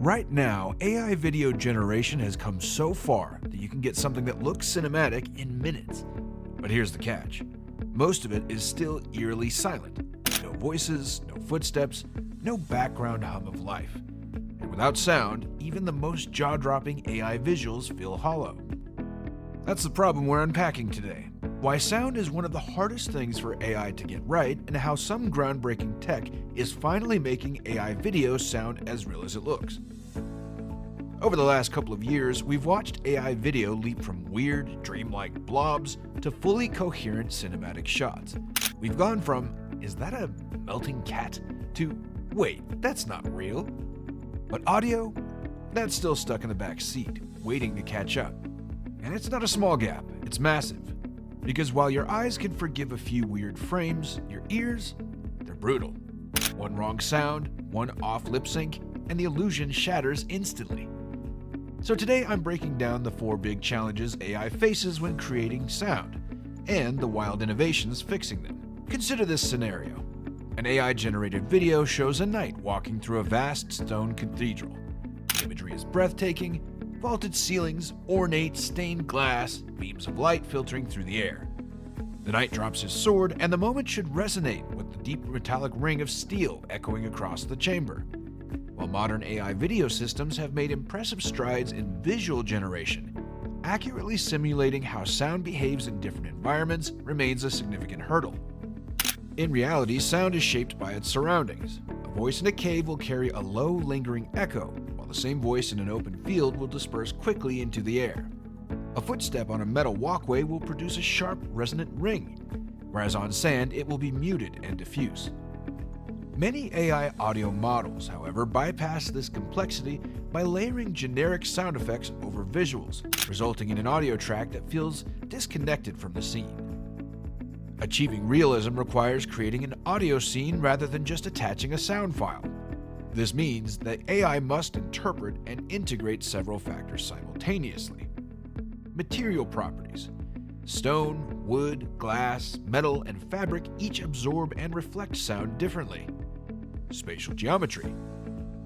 Right now, AI video generation has come so far that you can get something that looks cinematic in minutes. But here's the catch. Most of it is still eerily silent. No voices, no footsteps, no background hum of life. And without sound, even the most jaw-dropping AI visuals feel hollow. That's the problem we're unpacking today. Why sound is one of the hardest things for AI to get right, and how some groundbreaking tech is finally making AI videos sound as real as it looks. Over the last couple of years, we've watched AI video leap from weird, dreamlike blobs to fully coherent cinematic shots. We've gone from, "Is that a melting cat?" to, "Wait, that's not real." But audio? That's still stuck in the back seat, waiting to catch up. And it's not a small gap, it's massive. Because while your eyes can forgive a few weird frames, your ears, they're brutal. One wrong sound, one off lip sync, and the illusion shatters instantly. So today I'm breaking down the 4 big challenges AI faces when creating sound, and the wild innovations fixing them. Consider this scenario. An AI-generated video shows a knight walking through a vast stone cathedral. The imagery is breathtaking, vaulted ceilings, ornate stained glass, beams of light filtering through the air. The knight drops his sword, and the moment should resonate with the deep metallic ring of steel echoing across the chamber. While modern AI video systems have made impressive strides in visual generation, accurately simulating how sound behaves in different environments remains a significant hurdle. In reality, sound is shaped by its surroundings. A voice in a cave will carry a low, lingering echo, while the same voice in an open field will disperse quickly into the air. A footstep on a metal walkway will produce a sharp, resonant ring, whereas on sand it will be muted and diffuse. Many AI audio models, however, bypass this complexity by layering generic sound effects over visuals, resulting in an audio track that feels disconnected from the scene. Achieving realism requires creating an audio scene rather than just attaching a sound file. This means that AI must interpret and integrate several factors simultaneously. Material properties. Stone, wood, glass, metal, and fabric each absorb and reflect sound differently. Spatial geometry.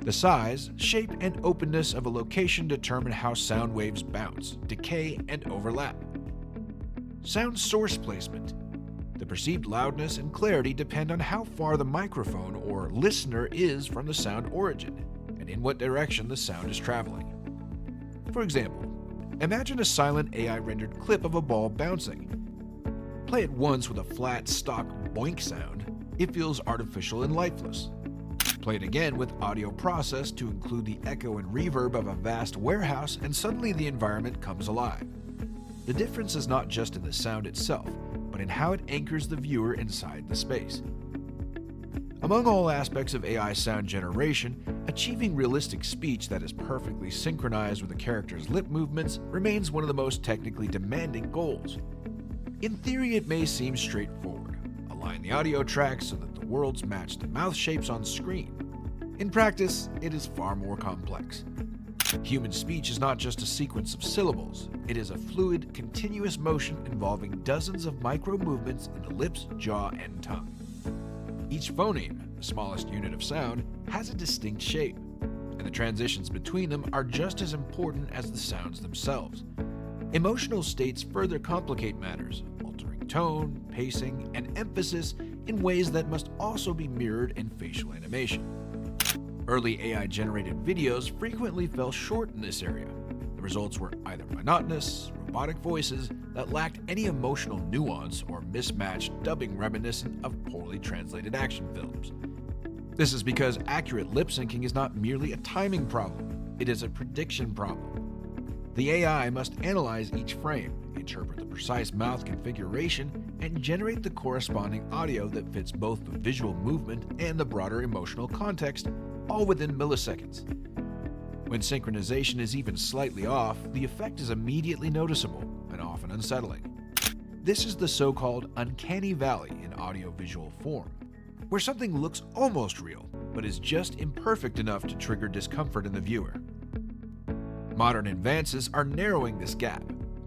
The size, shape, and openness of a location determine how sound waves bounce, decay, and overlap. Sound source placement. The perceived loudness and clarity depend on how far the microphone or listener is from the sound origin, and in what direction the sound is traveling. For example, imagine a silent AI-rendered clip of a ball bouncing. Play it once with a flat, stock boink sound. It feels artificial and lifeless. Play it again with audio processed to include the echo and reverb of a vast warehouse, and suddenly the environment comes alive. The difference is not just in the sound itself, but in how it anchors the viewer inside the space. Among all aspects of AI sound generation, achieving realistic speech that is perfectly synchronized with a character's lip movements remains one of the most technically demanding goals. In theory, it may seem straightforward. Align the audio tracks so that the worlds match the mouth shapes on screen. In practice, it is far more complex. Human speech is not just a sequence of syllables. It is a fluid, continuous motion involving dozens of micro-movements in the lips, jaw, and tongue. Each phoneme, the smallest unit of sound, has a distinct shape, and the transitions between them are just as important as the sounds themselves. Emotional states further complicate matters, altering tone, pacing, and emphasis in ways that must also be mirrored in facial animation. Early AI-generated videos frequently fell short in this area. The results were either monotonous, robotic voices that lacked any emotional nuance, or mismatched dubbing reminiscent of poorly translated action films. This is because accurate lip syncing is not merely a timing problem, it is a prediction problem. The AI must analyze each frame, interpret the precise mouth configuration, and generate the corresponding audio that fits both the visual movement and the broader emotional context, all within milliseconds. When synchronization is even slightly off, the effect is immediately noticeable and often unsettling. This is the so-called uncanny valley in audiovisual form, where something looks almost real, but is just imperfect enough to trigger discomfort in the viewer. Modern advances are narrowing this gap.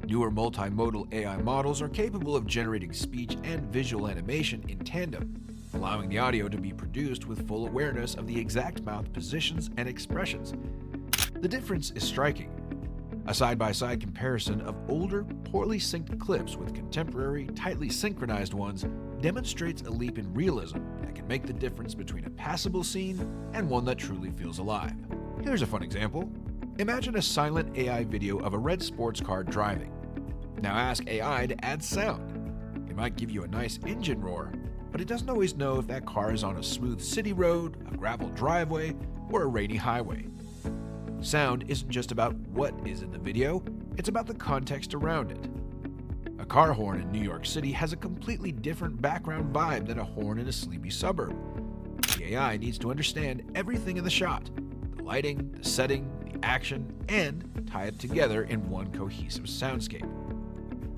Newer multimodal AI models are capable of generating speech and visual animation in tandem, allowing the audio to be produced with full awareness of the exact mouth positions and expressions. The difference is striking. A side-by-side comparison of older, poorly synced clips with contemporary, tightly synchronized ones demonstrates a leap in realism that can make the difference between a passable scene and one that truly feels alive. Here's a fun example. Imagine a silent AI video of a red sports car driving. Now ask AI to add sound. It might give you a nice engine roar, but it doesn't always know if that car is on a smooth city road, a gravel driveway, or a rainy highway. Sound isn't just about what is in the video, it's about the context around it. A car horn in New York City has a completely different background vibe than a horn in a sleepy suburb. The AI needs to understand everything in the shot, the lighting, the setting, the action, and tie it together in one cohesive soundscape.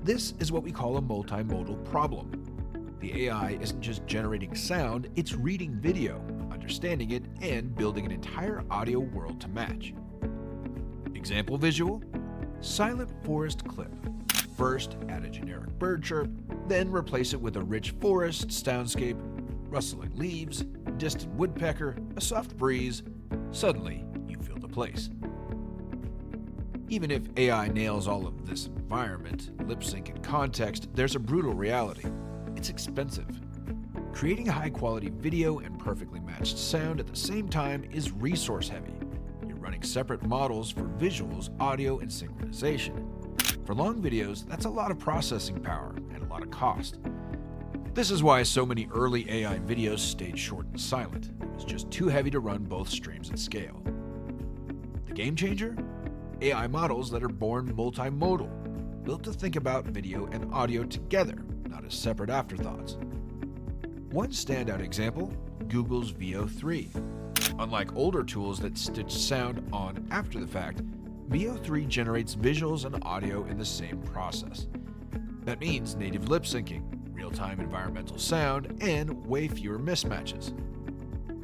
This is what we call a multimodal problem. The AI isn't just generating sound, it's reading video, understanding it, and building an entire audio world to match. Example visual: silent forest clip. First, add a generic bird chirp, then replace it with a rich forest soundscape, rustling leaves, distant woodpecker, a soft breeze. Suddenly, you feel the place. Even if AI nails all of this environment, lip sync, and context, there's a brutal reality. It's expensive. Creating high-quality video and perfectly matched sound at the same time is resource-heavy. You're running separate models for visuals, audio, and synchronization. For long videos, that's a lot of processing power and a lot of cost. This is why so many early AI videos stayed short and silent. It was just too heavy to run both streams at scale. The game changer? AI models that are born multimodal, built to think about video and audio together, not as separate afterthoughts. One standout example, Google's Veo 3. Unlike older tools that stitch sound on after the fact, Veo 3 generates visuals and audio in the same process. That means native lip syncing, real-time environmental sound, and way fewer mismatches.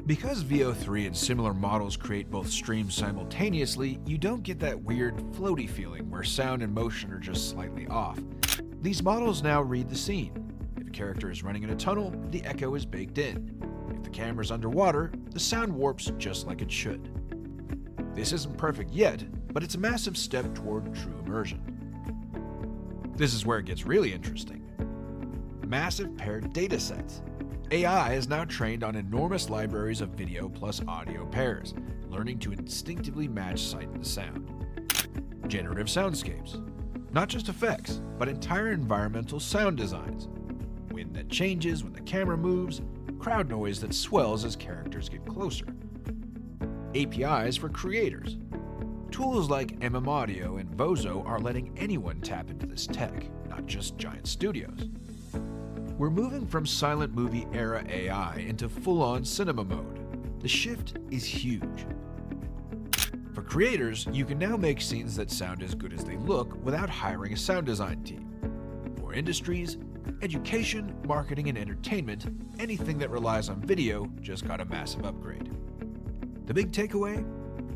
Because Veo 3 and similar models create both streams simultaneously, you don't get that weird floaty feeling where sound and motion are just slightly off. These models now read the scene. If a character is running in a tunnel, the echo is baked in. If the camera's underwater, the sound warps just like it should. This isn't perfect yet, but it's a massive step toward true immersion. This is where it gets really interesting. Massive paired datasets. AI is now trained on enormous libraries of video plus audio pairs, learning to instinctively match sight and sound. Generative soundscapes. Not just effects, but entire environmental sound designs. Wind that changes when the camera moves, crowd noise that swells as characters get closer. APIs for creators. Tools like Audio and Vozo are letting anyone tap into this tech, not just giant studios. We're moving from silent movie era AI into full-on cinema mode. The shift is huge. For creators, you can now make scenes that sound as good as they look without hiring a sound design team. For industries, education, marketing, and entertainment, anything that relies on video just got a massive upgrade. The big takeaway?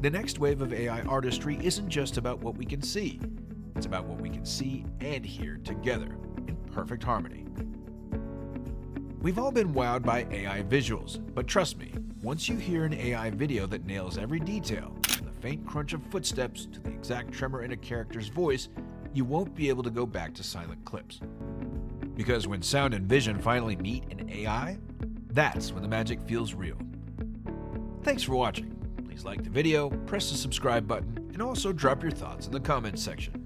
The next wave of AI artistry isn't just about what we can see. It's about what we can see and hear together in perfect harmony. We've all been wowed by AI visuals, but trust me, once you hear an AI video that nails every detail, from the faint crunch of footsteps to the exact tremor in a character's voice, you won't be able to go back to silent clips. Because when sound and vision finally meet in AI, that's when the magic feels real. Thanks for watching. Please like the video, press the subscribe button, and also drop your thoughts in the comments section.